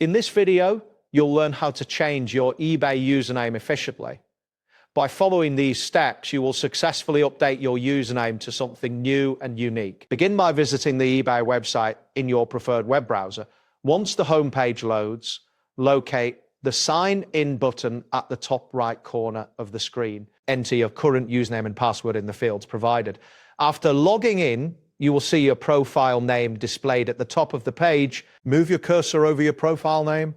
In this video, you'll learn how to change your eBay username efficiently. By following these steps, you will successfully update your username to something new and unique. Begin by visiting the eBay website in your preferred web browser. Once the homepage loads, locate the Sign In button at the top right corner of the screen. Enter your current username and password in the fields provided. After logging in, you will see your profile name displayed at the top of the page. Move your cursor over your profile name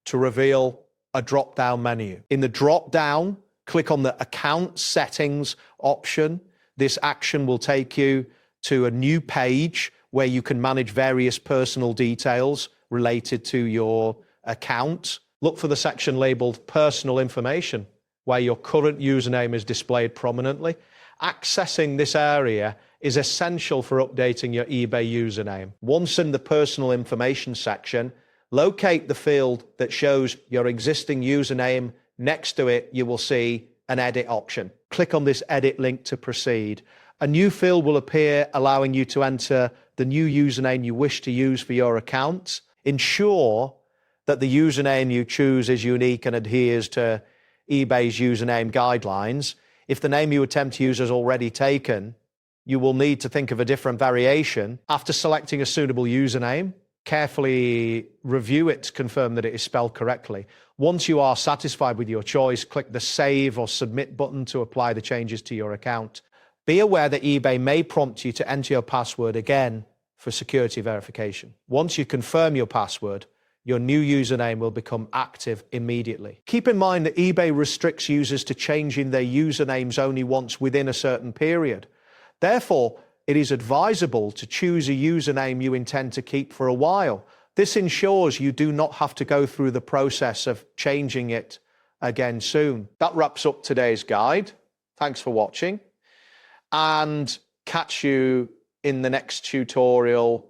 to reveal a drop-down menu. In the drop-down, click on the Account Settings option. This action will take you to a new page where you can manage various personal details related to your account. Look for the section labeled Personal Information, where your current username is displayed prominently. Accessing this area is essential for updating your eBay username. Once in the Personal Information section, locate the field that shows your existing username. Next to it, you will see an edit option. Click on this edit link to proceed. A new field will appear, allowing you to enter the new username you wish to use for your account. Ensure that the username you choose is unique and adheres to eBay's username guidelines. If the name you attempt to use is already taken, you will need to think of a different variation. After selecting a suitable username, carefully review it to confirm that it is spelled correctly. Once you are satisfied with your choice, click the Save or Submit button to apply the changes to your account. Be aware that eBay may prompt you to enter your password again for security verification. Once you confirm your password, your new username will become active immediately. Keep in mind that eBay restricts users to changing their usernames only once within a certain period. Therefore, it is advisable to choose a username you intend to keep for a while. This ensures you do not have to go through the process of changing it again soon. That wraps up today's guide. Thanks for watching, and catch you in the next tutorial